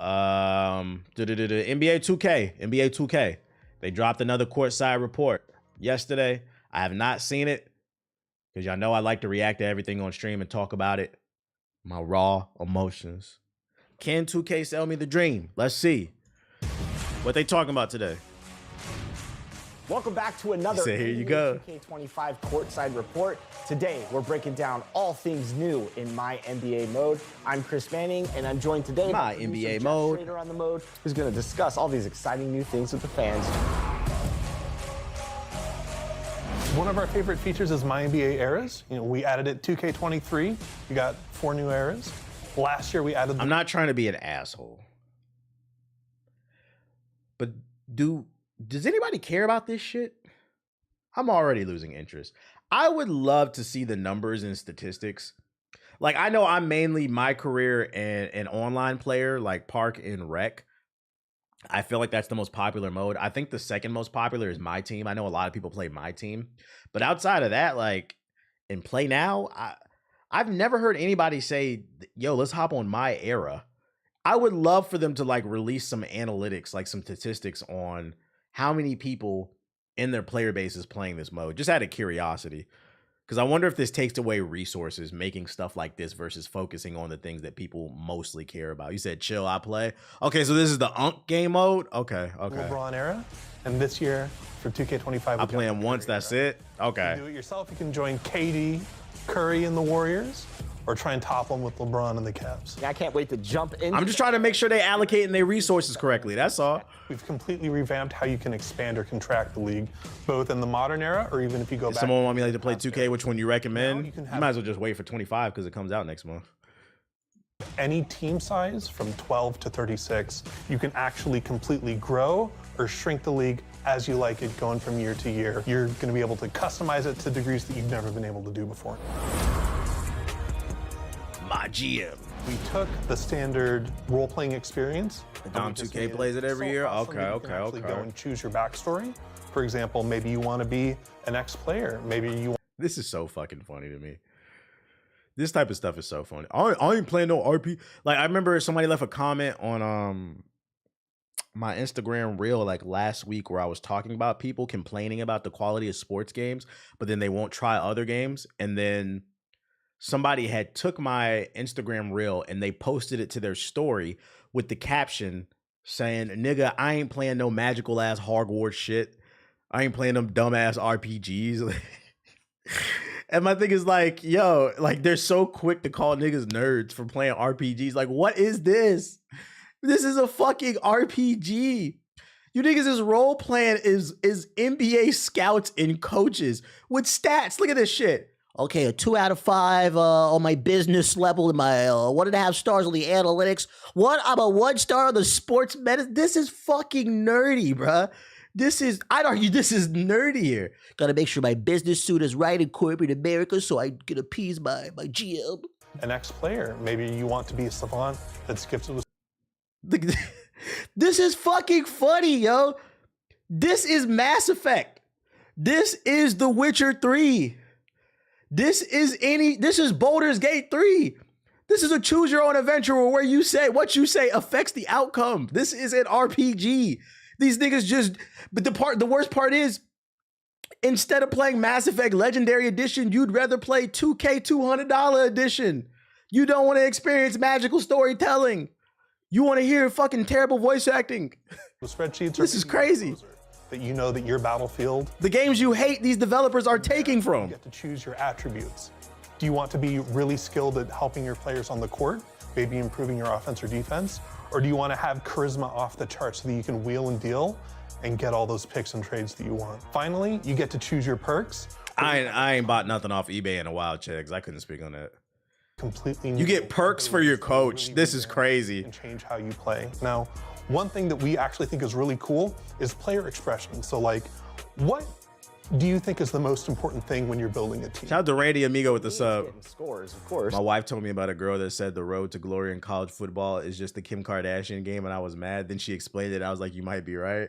NBA 2K. NBA 2K. They dropped another courtside report yesterday. I have not seen it because y'all know I like to react to everything on stream and talk about it. My raw emotions. Can 2K sell me the dream? Let's see what they talking about today. Welcome back to another Here you go. 2K25 courtside report. Today, we're breaking down all things new in My NBA Mode. I'm Chris Manning, and I'm joined today by NBA Mode on the Mode, who's going to discuss all these exciting new things with the fans. One of our favorite features is My NBA Eras. You know, we added it 2K23. We got 4 new eras. Last year, we added. I'm not trying to be an asshole, but does anybody care about this shit? I'm already losing interest. I would love to see the numbers and statistics. Like, I know I'm mainly my career an online player, like Park and Rec. I feel like that's the most popular mode. I think the second most popular is My Team. I know a lot of people play My Team. But outside of that, like, in Play Now, I've never heard anybody say, yo, let's hop on My Era. I would love for them to, like, release some analytics, like some statistics on how many people in their player base is playing this mode, just out of curiosity. Because I wonder if this takes away resources making stuff like this versus focusing on the things that people mostly care about. You said chill, I play. Okay, so this is the UNC game mode? Okay. LeBron era. And this year, for 2K25, I play him once, that's it? Okay. You can do it yourself. You can join KD, Curry, and the Warriors, or try and top them with LeBron and the Cavs. I can't wait to jump in. I'm just trying to make sure they allocating their resources correctly, that's all. We've completely revamped how you can expand or contract the league, both in the modern era or even if you go back. Someone want me like to play 2K, which one you recommend? You might as well just wait for 25 because it comes out next month. Any team size from 12 to 36, you can actually completely grow or shrink the league as you like it going from year to year. You're going to be able to customize it to degrees that you've never been able to do before. My GM. We took the standard role-playing experience. Dom 2K plays it every year? Okay. Go and choose your backstory. For example, maybe you want to be an ex-player. Maybe you. This is so fucking funny to me. This type of stuff is so funny. I ain't playing no RP. Like, I remember somebody left a comment on my Instagram reel like last week where I was talking about people complaining about the quality of sports games, but then they won't try other games. And then somebody had took my Instagram reel and they posted it to their story with the caption saying, nigga, I ain't playing no magical ass Hogwarts shit. I ain't playing them dumbass RPGs. And my thing is like, yo, like they're so quick to call niggas nerds for playing RPGs. Like, what is this? This is a fucking RPG. You niggas is role playing is NBA scouts and coaches with stats. Look at this shit. Okay, a 2 out of 5 on my business level, and my 1.5 stars on the analytics. I'm a 1 star on the sports medicine. This is fucking nerdy, bruh. I'd argue this is nerdier. Gotta make sure my business suit is right in corporate America so I can appease my GM. An ex-player. Maybe you want to be a savant that's gifted with. This is fucking funny, yo. This is Mass Effect. This is The Witcher 3. This is Baldur's Gate 3. This is a choose your own adventure where you say what you say affects the outcome. This is an RPG. These niggas just, but the worst part is, instead of playing Mass Effect Legendary Edition, you'd rather play 2K $200 edition. You don't want to experience magical storytelling. You want to hear fucking terrible voice acting. The spreadsheets this is crazy. That you know that your battlefield. The games you hate, these developers are taking from. You get to choose your attributes. Do you want to be really skilled at helping your players on the court, maybe improving your offense or defense? Or do you want to have charisma off the charts so that you can wheel and deal and get all those picks and trades that you want? Finally, you get to choose your perks. I ain't bought nothing off eBay in a while, checks. I couldn't speak on that. Completely new. You get perks for your coach. This is crazy. And change how you play. Now, one thing that we actually think is really cool is player expression. So like, what do you think is the most important thing when you're building a team? Shout out to Randy Amigo with the sub. Scores, of course. My wife told me about a girl that said the road to glory in college football is just the Kim Kardashian game, and I was mad. Then she explained it. I was like, you might be right.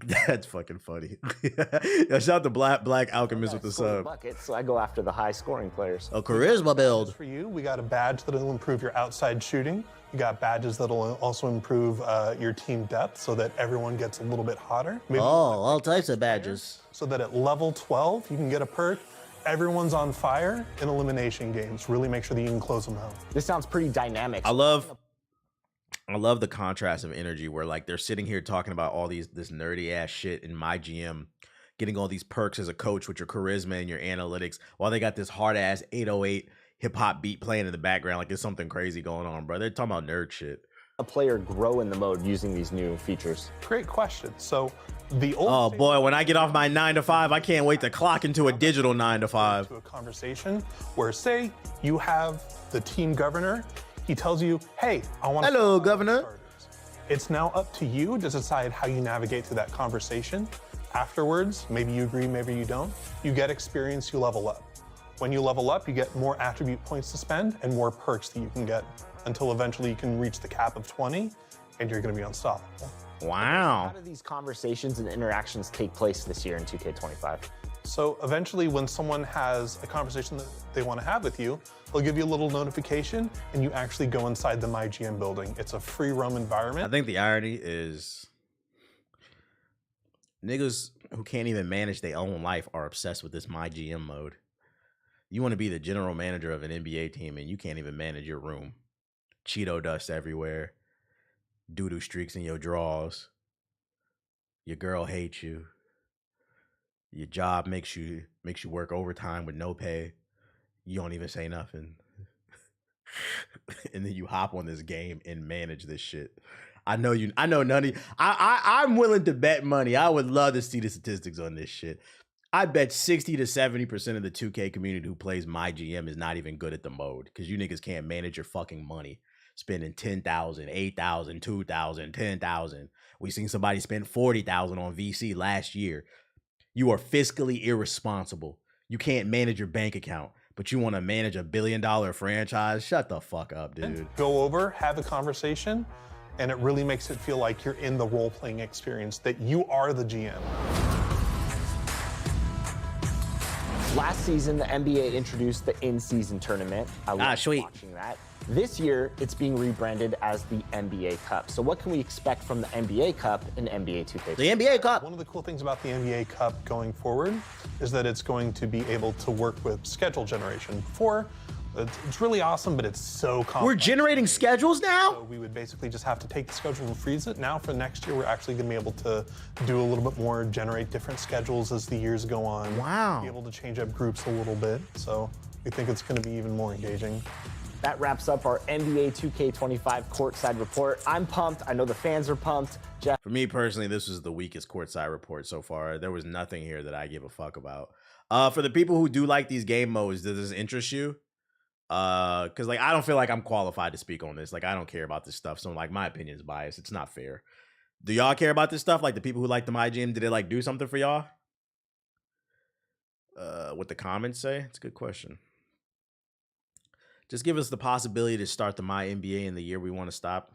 That's fucking funny. Yo, shout out to Black Alchemist with the Score the sub. bucket, so I go after the high scoring players. A charisma build. For you, we got a badge that'll improve your outside shooting. We got badges that'll also improve your team depth so that everyone gets a little bit hotter. Maybe all types of badges. so that at level 12, you can get a perk. Everyone's on fire in elimination games. Really make sure that you can close them out. This sounds pretty dynamic. I love the contrast of energy where like they're sitting here talking about all this nerdy ass shit in my GM, getting all these perks as a coach with your charisma and your analytics, while they got this hard ass 808 hip hop beat playing in the background like there's something crazy going on, bro. They're talking about nerd shit. A player grow in the mode using these new features? Great question. So the old Oh boy, when I get off my 9 to 5, I can't wait to clock into a digital 9 to 5. to a conversation where, say, you have the team governor. He tells you, hey, I want to... Hello, governor. It's now up to you to decide how you navigate through that conversation. Afterwards, maybe you agree, maybe you don't. You get experience, you level up. When you level up, you get more attribute points to spend and more perks that you can get until eventually you can reach the cap of 20 and you're going to be unstoppable. Wow. How do these conversations and interactions take place this year in 2K25? So eventually when someone has a conversation that they want to have with you, they'll give you a little notification and you actually go inside the MyGM building. It's a free roam environment. I think the irony is niggas who can't even manage their own life are obsessed with this My GM mode. You want to be the general manager of an NBA team and you can't even manage your room. Cheeto dust everywhere. Doo-doo streaks in your drawers. Your girl hates you. Your job makes you work overtime with no pay. You don't even say nothing. And then you hop on this game and manage this shit. I know none of you. I'm willing to bet money. I would love to see the statistics on this shit. I bet 60 to 70% of the 2K community who plays My GM is not even good at the mode because you niggas can't manage your fucking money. Spending 10,000, 8,000, 2,000, 10,000. We seen somebody spend 40,000 on VC last year. You are fiscally irresponsible. You can't manage your bank account, but you want to manage $1 billion franchise? Shut the fuck up, dude. Go over, have a conversation, and it really makes it feel like you're in the role-playing experience, that you are the GM. Last season, the NBA introduced the in-season tournament. I love sweet. watching that. This year, it's being rebranded as the NBA Cup. So what can we expect from the NBA Cup in NBA 2K? The NBA Cup. One of the cool things about the NBA Cup going forward is that it's going to be able to work with schedule generation. Before, it's really awesome, but it's so complex. We're generating schedules now? So we would basically just have to take the schedule and freeze it. Now for next year, we're actually going to be able to do a little bit more, generate different schedules as the years go on. Wow. Be able to change up groups a little bit. So we think it's going to be even more engaging. That wraps up our NBA 2K25 courtside report. I'm pumped. I know the fans are pumped. Jeff? For me personally, this was the weakest courtside report so far. There was nothing here that I give a fuck about. For the people who do like these game modes, does this interest you? Because like I don't feel like I'm qualified to speak on this. Like I don't care about this stuff, so like my opinion is biased. It's not fair. Do y'all care about this stuff? Like the people who like the My GM, did it like do something for y'all? What the comments say? It's a good question. Just give us the possibility to start the My NBA in the year we want to stop.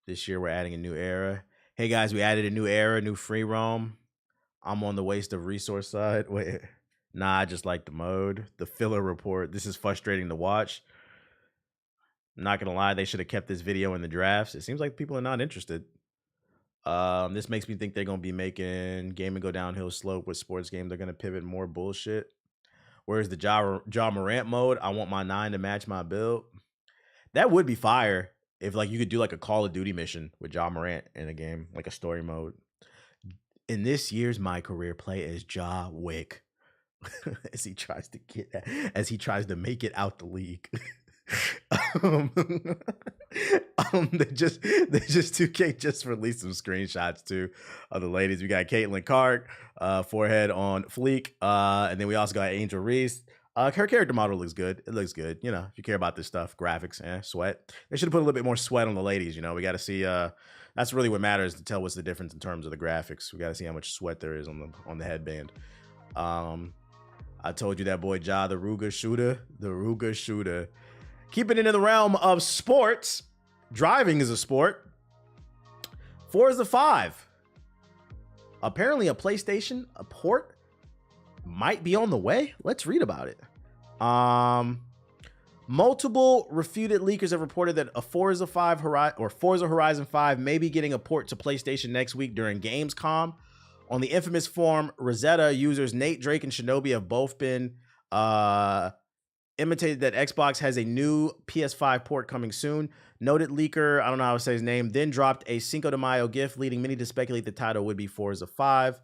This year we're adding a new era. Hey guys, we added a new era, new free roam. I'm on the waste of resource side. Wait, nah, I just like the mode. The filler report. This is frustrating to watch. I'm not gonna lie, they should have kept this video in the drafts. It seems like people are not interested. This makes me think they're gonna be making gaming go downhill slope with sports games. They're gonna pivot more bullshit. Where's the Ja Morant mode? I want my 9 to match my build. That would be fire if like you could do like a Call of Duty mission with Ja Morant in a game, like a story mode. In this year's My Career, play as Ja Wick as he tries to make it out the league. They just 2K just released some screenshots too of the ladies. We got Caitlin Clark, forehead on fleek, and then we also got Angel Reese. Her character model looks good. It looks good. You know, if you care about this stuff, graphics, sweat. They should have put a little bit more sweat on the ladies. You know, we got to see. That's really what matters to tell what's the difference in terms of the graphics. We got to see how much sweat there is on the headband. I told you that boy Ja, the Ruger shooter. Keeping it in the realm of sports, driving is a sport. Forza 5 apparently a PlayStation, a port might be on the way. Let's read about it. Multiple refuted leakers have reported that a Forza Horizon 5 may be getting a port to PlayStation next week during Gamescom. On the infamous forum, Rosetta, users Nate, Drake, and Shinobi have both been imitated that Xbox has a new PS5 port coming soon. Noted leaker, I don't know how to say his name, then dropped a Cinco de Mayo gift, leading many to speculate the title would be Forza 5.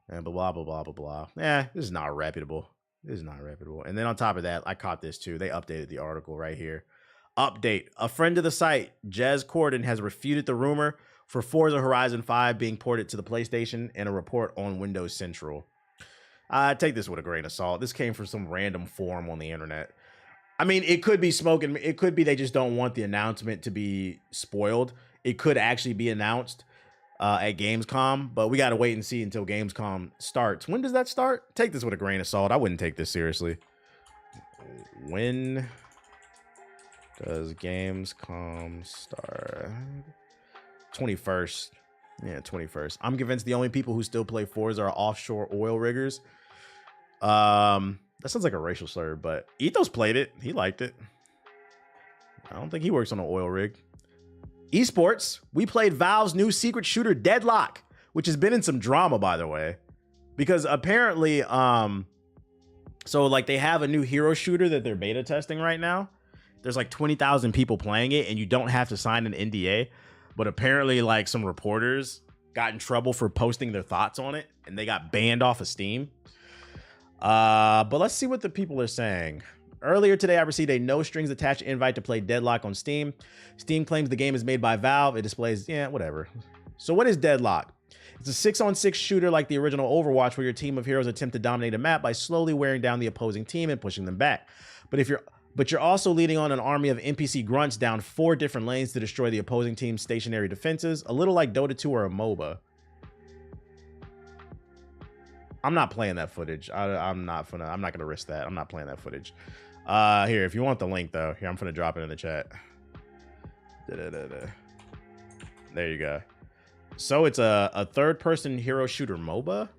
And blah, blah, blah, blah, blah. This is not reputable. This is not reputable. And then on top of that, I caught this too. They updated the article right here. Update. A friend of the site, Jez Corden, has refuted the rumor for Forza Horizon 5 being ported to the PlayStation in a report on Windows Central. Take this with a grain of salt. This came from some random forum on the internet. I mean, it could be smoking. It could be they just don't want the announcement to be spoiled. It could actually be announced at Gamescom, but we got to wait and see until Gamescom starts. When does that start? Take this with a grain of salt. I wouldn't take this seriously. When does Gamescom start? 21st. Yeah, 21st. I'm convinced the only people who still play Forza are offshore oil riggers. That sounds like a racial slur, but Ethos played it. He liked it. I don't think he works on an oil rig. Esports. We played Valve's new secret shooter Deadlock, which has been in some drama, by the way, because apparently, so like they have a new hero shooter that they're beta testing right now. There's like 20,000 people playing it, and you don't have to sign an NDA. But apparently, like, some reporters got in trouble for posting their thoughts on it, and they got banned off of Steam. But let's see what the people are saying. Earlier today, I received a no-strings-attached invite to play Deadlock on Steam. Steam claims the game is made by Valve. It displays, yeah, whatever. So what is Deadlock? It's a 6-on-6 shooter like the original Overwatch, where your team of heroes attempt to dominate a map by slowly wearing down the opposing team and pushing them back. But you're also leading on an army of NPC grunts down 4 different lanes to destroy the opposing team's stationary defenses, a little like Dota 2 or a MOBA. I'm not playing that footage. I'm not gonna risk that. I'm not playing that footage. Here, if you want the link though, here, I'm gonna drop it in the chat. There you go. So it's a third-person hero shooter MOBA.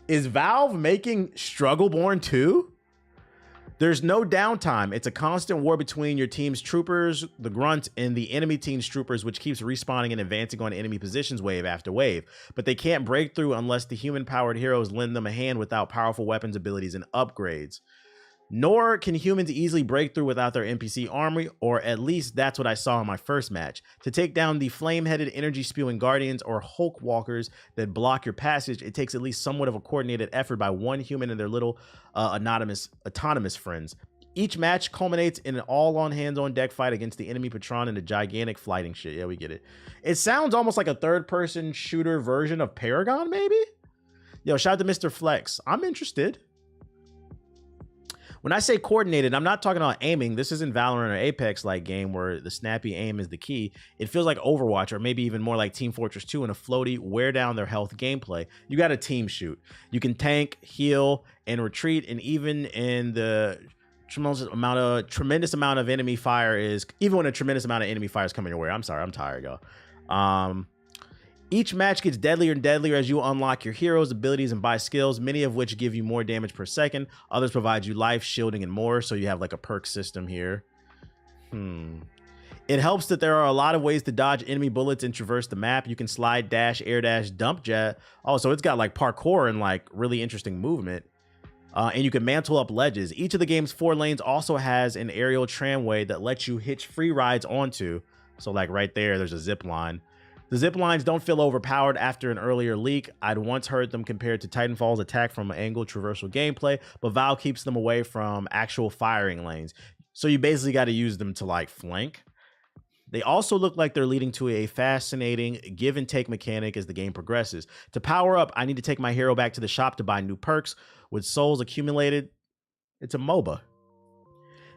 Is Valve making Struggleborn 2? There's no downtime. It's a constant war between your team's troopers, the grunts, and the enemy team's troopers, which keeps respawning and advancing on enemy positions wave after wave. But they can't break through unless the human-powered heroes lend them a hand without powerful weapons, abilities, and upgrades. Nor can humans easily break through without their NPC army, or at least that's what I saw in my first match. To take down the flame-headed, energy-spewing guardians or Hulk walkers that block your passage, it takes at least somewhat of a coordinated effort by one human and their little autonomous friends. Each match culminates in an all-on hands-on-deck fight against the enemy patron in a gigantic fighting shit. Yeah, we get it. It sounds almost like a third-person shooter version of Paragon, maybe? Yo, shout out to Mr. Flex. I'm interested. When I say coordinated, I'm not talking about aiming. This isn't Valorant or Apex-like game where the snappy aim is the key. It feels like Overwatch, or maybe even more like Team Fortress 2 in a floaty, wear down their health gameplay. You got a team shoot. You can tank, heal, and retreat, and even in the tremendous amount of enemy fire is, even when a tremendous amount of enemy fire is coming your way. I'm sorry, I'm tired, y'all. Each match gets deadlier and deadlier as you unlock your heroes, abilities, and buy skills, many of which give you more damage per second. Others provide you life, shielding, and more, so you have like a perk system here. It helps that there are a lot of ways to dodge enemy bullets and traverse the map. You can slide, dash, air dash, dump jet. Also, it's got like parkour and like really interesting movement. And you can mantle up ledges. Each of the game's 4 lanes also has an aerial tramway that lets you hitch free rides onto. So like right there, there's a zip line. The zip lines don't feel overpowered after an earlier leak. I'd once heard them compared to Titanfall's attack from angle traversal gameplay, but Valve keeps them away from actual firing lanes. So you basically got to use them to like flank. They also look like they're leading to a fascinating give and take mechanic as the game progresses. To power up, I need to take my hero back to the shop to buy new perks. With souls accumulated, it's a MOBA.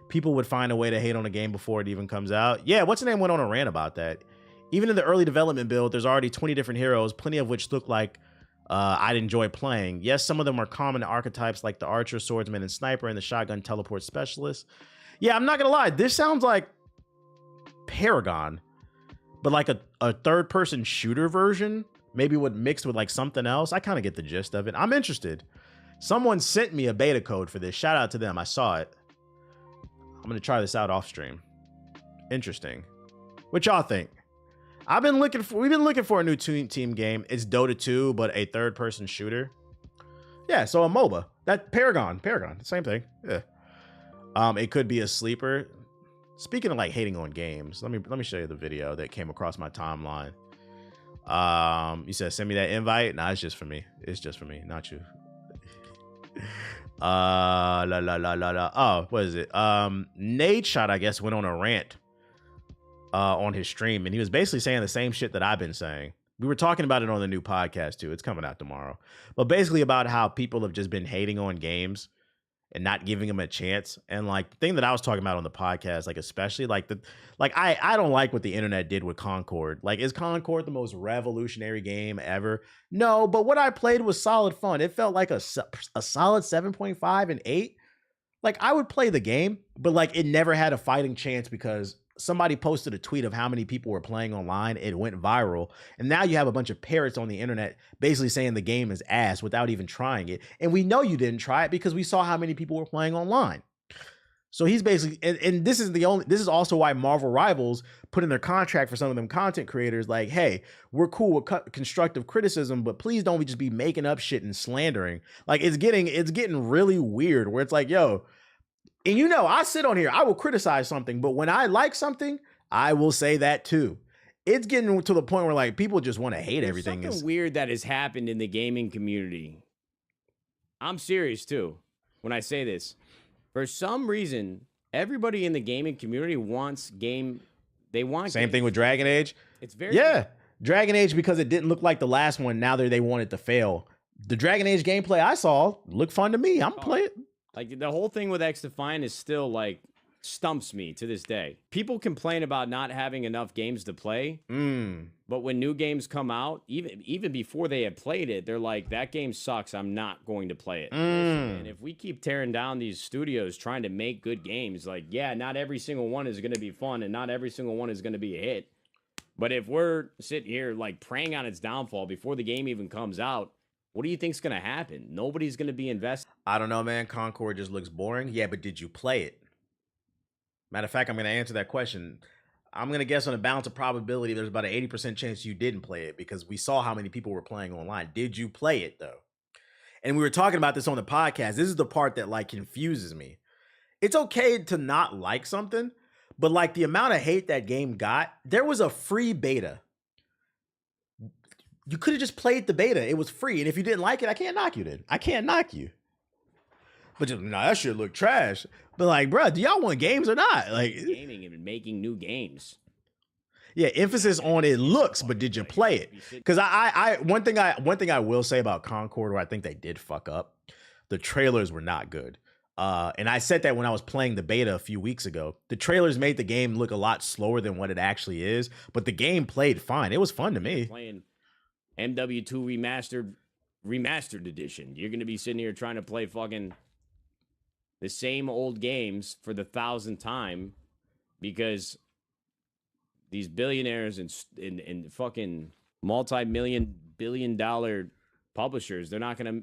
People would find a way to hate on a game before it even comes out. Yeah, what's the name went on a rant about that. Even in the early development build, there's already 20 different heroes, plenty of which look like I'd enjoy playing. Yes, some of them are common archetypes like the archer, swordsman, and sniper, and the shotgun teleport specialist. Yeah, I'm not gonna lie, this sounds like Paragon, but like a third-person shooter version. maybe would mixed with like something else. I kind of get the gist of it. I'm interested. Someone sent me a beta code for this. Shout out to them. I saw it. I'm going to try this out off stream. Interesting. What y'all think? We've been looking for a new team game. It's Dota 2, but a third-person shooter. Yeah, so a MOBA. That Paragon, same thing. Yeah. It could be a sleeper. Speaking of like hating on games, let me show you the video that came across my timeline. You said send me that invite. Nah, it's just for me. It's just for me, not you. Oh, what is it? Nate Shot, I guess, went on a rant on his stream, and he was basically saying the same shit that I've been saying. We were talking about it on the new podcast too. It's coming out tomorrow. But basically about how people have just been hating on games and not giving them a chance. And like the thing that I was talking about on the podcast, like especially I don't like what the internet did with Concord. Like, is Concord the most revolutionary game ever? No, but what I played was solid fun. It felt like a solid 7.5 and 8. Like, I would play the game, but like it never had a fighting chance because somebody posted a tweet of how many people were playing online. It went viral. And now you have a bunch of parrots on the internet basically saying the game is ass without even trying it. And we know you didn't try it because we saw how many people were playing online. So he's basically, and this is also why Marvel Rivals put in their contract for some of them content creators, like, hey, we're cool with constructive criticism, but please don't just be making up shit and slandering. Like, it's getting really weird where it's like, yo, and you know, I sit on here, I will criticize something, but when I like something, I will say that too. It's getting to the point where like people just want to hate everything. Something weird that has happened in the gaming community. I'm serious too when I say this. For some reason, everybody in the gaming community wants game. They want same thing with Dragon Age. It's very Dragon Age, because it didn't look like the last one. Now they want it to fail. The Dragon Age gameplay I saw looked fun to me. I'm playing. Like, the whole thing with X Defiant is still like stumps me to this day. People complain about not having enough games to play, but when new games come out, even before they had played it, they're like, that game sucks, I'm not going to play it. And if we keep tearing down these studios trying to make good games, like, yeah, not every single one is going to be fun and not every single one is going to be a hit. But if we're sitting here like preying on its downfall before the game even comes out, what do you think's going to happen? Nobody's going to be invested. I don't know, man. Concord just looks boring. Yeah, but did you play it? Matter of fact, I'm going to answer that question. I'm going to guess on a balance of probability, there's about an 80% chance you didn't play it because we saw how many people were playing online. Did you play it, though? And we were talking about this on the podcast. This is the part that, like, confuses me. It's okay to not like something, but, like, the amount of hate that game got, there was a free beta. You could have just played the beta. It was free. And if you didn't like it, I can't knock you then. I can't knock you. But just, nah, that shit look trash. But like, bro, do y'all want games or not? Like, gaming and making new games. Yeah, emphasis on it looks, but did you play it? Because one thing I will say about Concord, where I think they did fuck up, the trailers were not good. And I said that when I was playing the beta a few weeks ago. The trailers made the game look a lot slower than what it actually is, but the game played fine. It was fun to me. Playing MW2 remastered edition. You're gonna be sitting here trying to play fucking the same old games for the 1,000th time because these billionaires and fucking multi-billion publishers, they're not gonna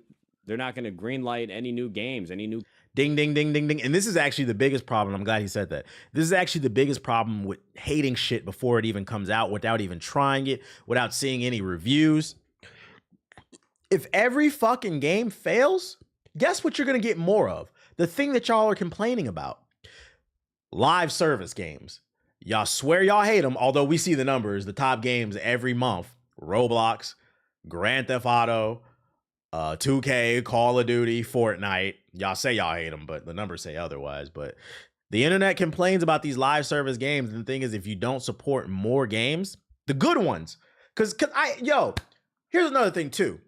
greenlight any new games, any new. Ding, ding, ding, ding, ding. And this is actually the biggest problem. I'm glad he said that. This is actually the biggest problem with hating shit before it even comes out, without even trying it, without seeing any reviews. If every fucking game fails, guess what you're going to get more of? The thing that y'all are complaining about. Live service games. Y'all swear y'all hate them, although we see the numbers, the top games every month. Roblox, Grand Theft Auto, 2K, Call of Duty, Fortnite. Y'all say y'all hate them, but the numbers say otherwise. But the internet complains about these live service games. And the thing is, if you don't support more games, the good ones, because here's another thing too.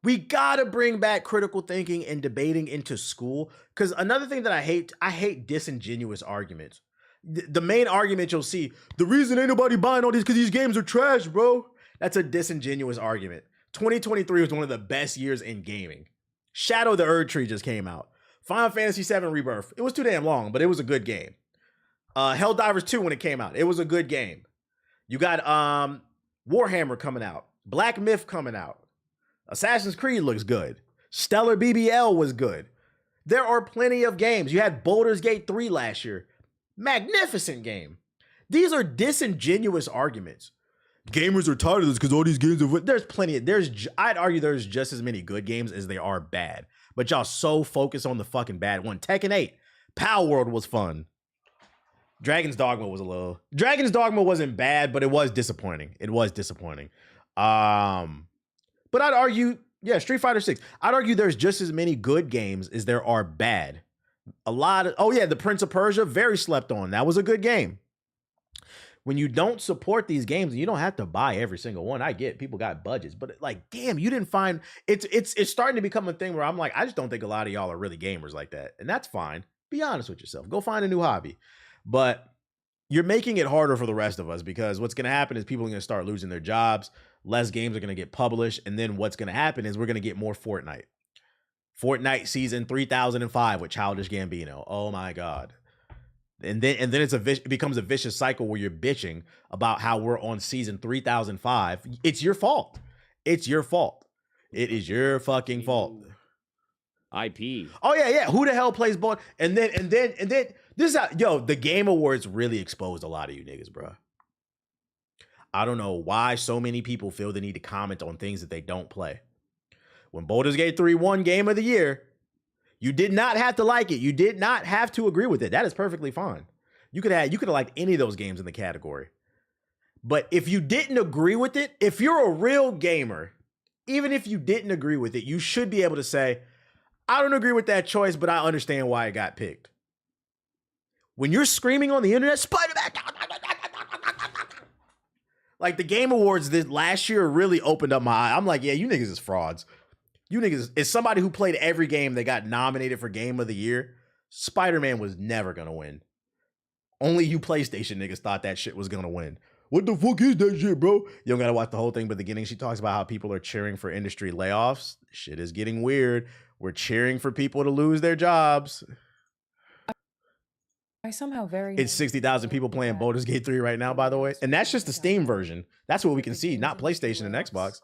We gotta bring back critical thinking and debating into school. Because another thing that I hate disingenuous arguments. The main argument you'll see, the reason ain't nobody buying all these because these games are trash, bro. That's a disingenuous argument. 2023 was one of the best years in gaming. Shadow the Erdtree just came out. Final Fantasy VII Rebirth. It was too damn long, but it was a good game. Helldivers 2 when it came out. It was a good game. You got Warhammer coming out. Black Myth coming out. Assassin's Creed looks good. Stellar BBL was good. There are plenty of games. You had Baldur's Gate 3 last year. Magnificent game. These are disingenuous arguments. Gamers are tired of this because all these games are... There's plenty. I'd argue there's just as many good games as there are bad. But y'all so focused on the fucking bad one. Tekken 8. Power World was fun. Dragon's Dogma was a little... Dragon's Dogma wasn't bad, but it was disappointing. It was disappointing. But I'd argue... Yeah, Street Fighter 6. I'd argue there's just as many good games as there are bad. A lot of... Oh, yeah, The Prince of Persia, very slept on. That was a good game. When you don't support these games, you don't have to buy every single one. I get people got budgets, but like, damn, you didn't find... It's starting to become a thing where I'm like, I just don't think a lot of y'all are really gamers like that. And that's fine. Be honest with yourself. Go find a new hobby. But you're making it harder for the rest of us because what's going to happen is people are going to start losing their jobs. Less games are going to get published. And then what's going to happen is we're going to get more Fortnite. Fortnite season 3005 with Childish Gambino. Oh my God. And then it becomes a vicious cycle where you're bitching about how we're on season 3005. It's your fault. It's your fault. It is your fucking fault. IP. Oh yeah. Who the hell plays ball? And then this is how, yo, the Game Awards really exposed a lot of you niggas, bro. I don't know why so many people feel the need to comment on things that they don't play. When Baldur's Gate 3 won Game of the Year, you did not have to like it. You did not have to agree with it. That is perfectly fine. You could have liked any of those games in the category. But if you didn't agree with it, if you're a real gamer, even if you didn't agree with it, you should be able to say, I don't agree with that choice, but I understand why it got picked. When you're screaming on the internet, Spider-Man, like the Game Awards this last year really opened up my eye. I'm like, yeah, you niggas is frauds. You niggas is somebody who played every game that got nominated for Game of the Year. Spider-Man was never gonna win. Only you PlayStation niggas thought that shit was gonna win. What the fuck is that shit, bro? You don't gotta watch the whole thing, but the beginning she talks about how people are cheering for industry layoffs. Shit is getting weird. We're cheering for people to lose their jobs. I somehow very... It's 60,000 people playing Baldur's Gate 3 right now, by the way. And that's just the Steam version. That's what we can see, not PlayStation and Xbox.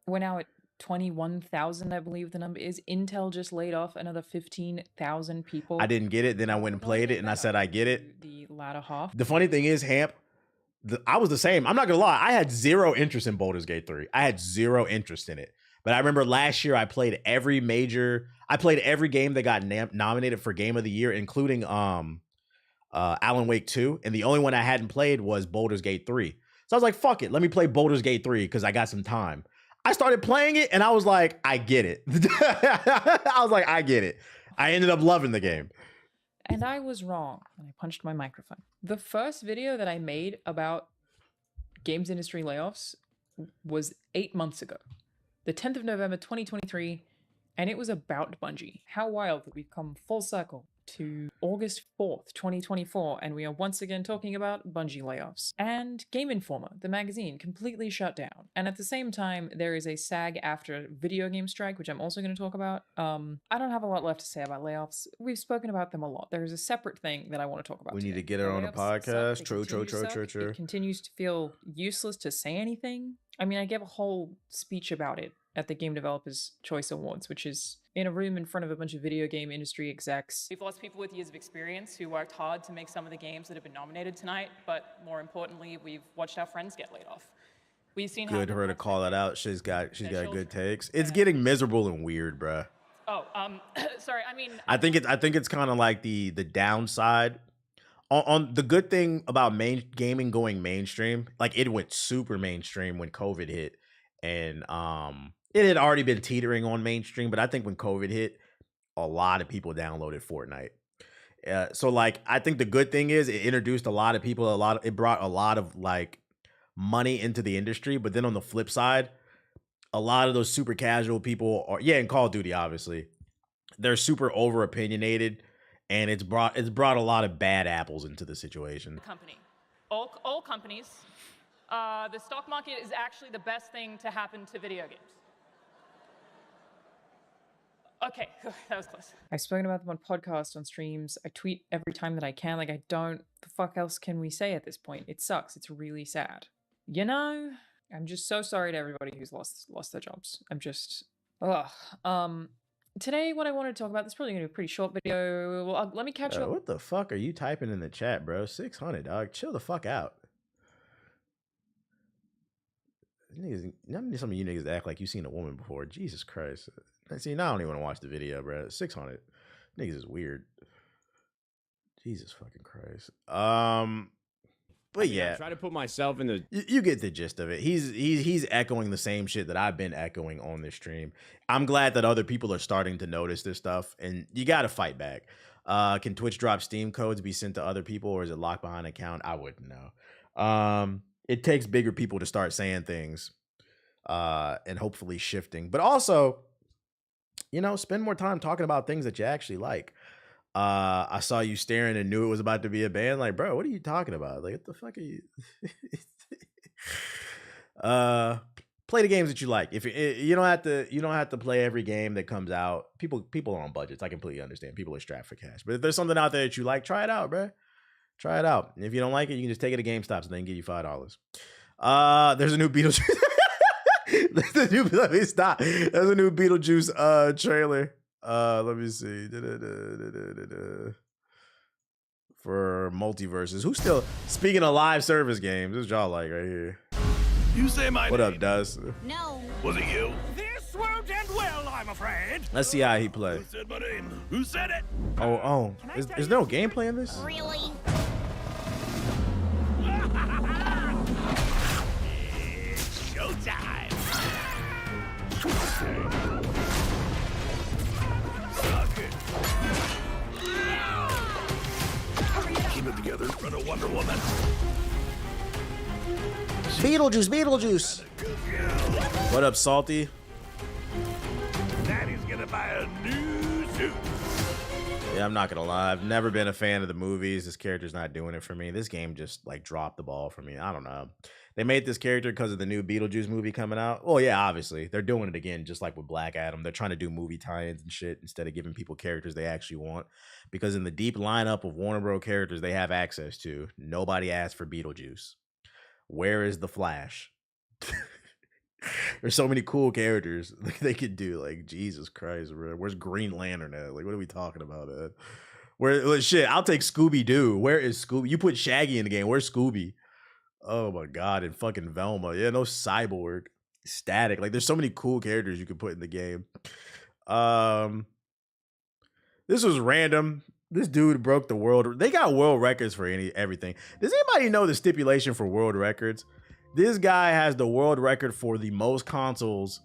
We're now at 21,000, I believe the number is. Intel just laid off another 15,000 people. I didn't get it. Then I went and played it, and I said I get it. The latter half. The funny thing is, Hamp, I was the same. I'm not going to lie. I had zero interest in Baldur's Gate 3. I had zero interest in it. But I remember last year I played every game that got nominated for Game of the Year, including Alan Wake 2. And the only one I hadn't played was Baldur's Gate 3. So I was like, fuck it. Let me play Baldur's Gate 3 because I got some time. I started playing it and I was like, I get it. I was like, I get it. I ended up loving the game. And I was wrong. And I punched my microphone. The first video that I made about games industry layoffs was 8 months ago. The 10th of November, 2023, and it was about Bungie. How wild that we've come full circle to August 4th, 2024, and we are once again talking about Bungie layoffs. And Game Informer, the magazine, completely shut down. And at the same time, there is a SAG-AFTRA video game strike, which I'm also going to talk about. I don't have a lot left to say about layoffs. We've spoken about them a lot. There is a separate thing that I want to talk about We today. need to get it on the podcast. True. It continues to feel useless to say anything. I mean, I gave a whole speech about it at the Game Developers Choice Awards, which is in a room in front of a bunch of video game industry execs. We've lost people with years of experience who worked hard to make some of the games that have been nominated tonight, but more importantly, we've watched our friends get laid off. We've seen good her to call that out. She's got good takes. It's getting miserable and weird, bruh. Oh, sorry. I mean, I think it's kind of like the downside. On the good thing about gaming going mainstream, like it went super mainstream when COVID hit, and it had already been teetering on mainstream, but I think when COVID hit, a lot of people downloaded Fortnite. So like, I think the good thing is it introduced a lot of people, it brought a lot of like money into the industry. But then on the flip side, a lot of those super casual people are, in Call of Duty, obviously, they're super over opinionated, and it's brought a lot of bad apples into the situation. company, all companies, the stock market is actually the best thing to happen to video games. Okay, that was close. I've spoken about them on podcasts, on streams. I tweet every time that I can. The fuck else can we say at this point? It sucks. It's really sad. You know, I'm just so sorry to everybody who's lost their jobs. I'm just, today what I wanted to talk about, this is probably gonna be a pretty short video. Well, let me catch you up. What the fuck are you typing in the chat, bro? 600, dog. Chill the fuck out. Niggas, some of you niggas act like you seen a woman before. Jesus Christ. See, now I don't even want to watch the video, bro. 600. Niggas is weird. Jesus fucking Christ. But yeah, I try to put myself in the. You get the gist of it. He's echoing the same shit that I've been echoing on this stream. I'm glad that other people are starting to notice this stuff, and you got to fight back. Can Twitch drop Steam codes be sent to other people, or is it locked behind an account? I wouldn't know. It takes bigger people to start saying things, and hopefully shifting. But also, spend more time talking about things that you actually like. I saw you staring and knew it was about to be a ban. Like, bro, what are you talking about? Like, what the fuck are you? Play the games that you like. If you don't have to play every game that comes out. People are on budgets. I completely understand. People are strapped for cash. But if there's something out there that you like, try it out, bro. Try it out. And if you don't like it, you can just take it to GameStop and they can give you $5. There's a new Beetlejuice. Let me stop. There's a new Beetlejuice trailer. Let me see. For multiverses. Who's still speaking of live service games? This is y'all like right here. You say my What name. Up, Dust? No. Was it you? This won't end well, I'm afraid. Let's see how he play. Who said my name? Who said it? Oh. Is there no gameplay in this? Really? It's showtime. Suck it. Keep it together, run a Wonder Woman. Beetlejuice. What up, Salty? Daddy's gonna buy a new suit. Yeah, I'm not gonna lie. I've never been a fan of the movies. This character's not doing it for me. This game just like dropped the ball for me. I don't know. They made this character because of the new Beetlejuice movie coming out. Well, yeah, obviously. They're doing it again, just like with Black Adam. They're trying to do movie tie-ins and shit instead of giving people characters they actually want. Because in the deep lineup of Warner Bros. Characters they have access to, nobody asked for Beetlejuice. Where is the Flash? There's so many cool characters they could do. Like, Jesus Christ, bro. Where's Green Lantern at? Like, what are we talking about, man? Shit, I'll take Scooby-Doo. Where is Scooby? You put Shaggy in the game. Where's Scooby? Oh my God, and fucking Velma. Yeah, no Cyborg. Static. Like, there's so many cool characters you could put in the game. This was random. This dude broke the world. They got world records for everything. Does anybody know the stipulation for world records? This guy has the world record for the most consoles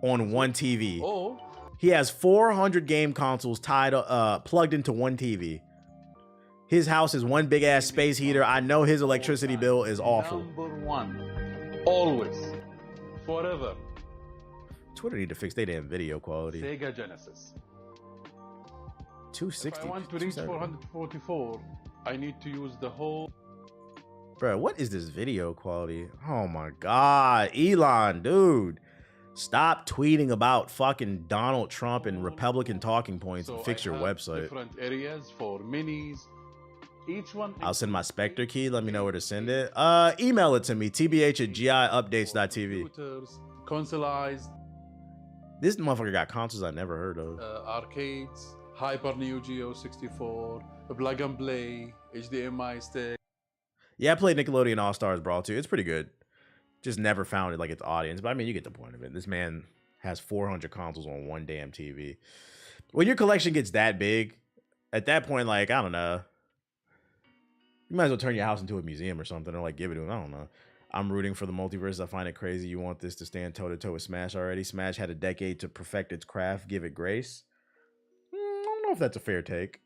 on one TV. Oh. He has 400 game consoles plugged into one TV. His house is one big ass space heater. I know his electricity bill is awful. Number one. Always. Forever. Twitter need to fix their damn video quality. Sega Genesis. 260. If I want to reach 444, I need to use the whole... Bro, what is this video quality? Oh my God. Elon, dude. Stop tweeting about fucking Donald Trump and Republican talking points and fix your website. Different areas for minis. Each one... I'll send my Spectre key. Let me know where to send it. Email it to me. tbh@giupdates.tv. Computers, consoleized. This motherfucker got consoles I never heard of. Arcades, Hyper Neo Geo 64, plug and play, HDMI stick. Yeah, I played Nickelodeon All-Stars Brawl too. It's pretty good. Just never found it like its audience. But I mean, you get the point of it. This man has 400 consoles on one damn TV. When your collection gets that big, at that point, like, I don't know. You might as well turn your house into a museum or something, or like give it to him. I don't know. I'm rooting for the multiverse. I find it crazy you want this to stand toe-to-toe with Smash already. Smash had a decade to perfect its craft. Give it grace. I don't know if that's a fair take.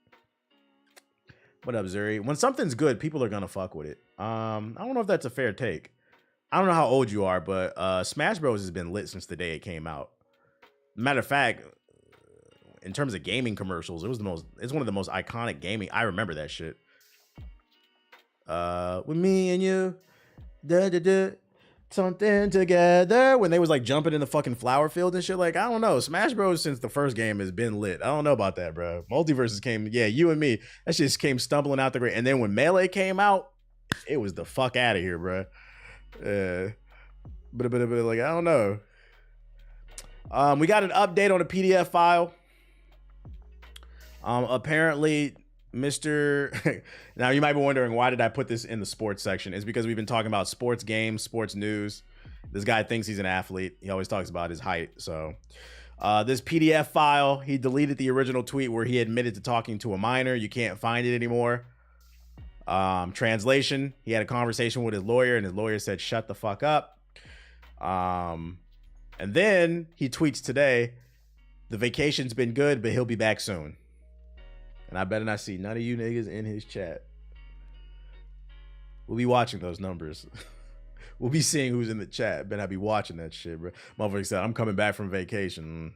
What up, Zuri? When something's good, people are gonna fuck with it. I don't know if that's a fair take. I don't know how old you are, but Smash Bros has been lit since the day it came out. Matter of fact, in terms of gaming commercials, it's one of the most iconic gaming. I remember that shit. With me and you, something together. When they was like jumping in the fucking flower field and shit. Like, I don't know. Smash Bros since the first game has been lit. I don't know about that, bro. Multiverses came, yeah, you and me. That shit just came stumbling out the grate. And then when Melee came out, it was the fuck out of here, bro. But like, I don't know. We got an update on a PDF file. Apparently, Mr. Now you might be wondering, why did I put this in the sports section? It's because we've been talking about sports games, sports news. This guy thinks he's an athlete. He always talks about his height. So this PDF file, he deleted the original tweet where he admitted to talking to a minor. You can't find it anymore. Translation, he had a conversation with his lawyer and his lawyer said, shut the fuck up. And then he tweets today, the vacation's been good, but he'll be back soon. And I better not see none of you niggas in his chat. We'll be watching those numbers. We'll be seeing who's in the chat. Better not be watching that shit, bro. Motherfucker said, I'm coming back from vacation.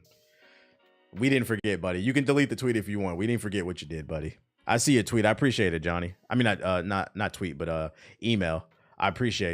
We didn't forget, buddy. You can delete the tweet if you want. We didn't forget what you did, buddy. I see your tweet. I appreciate it, Johnny. I mean, not tweet, but email. I appreciate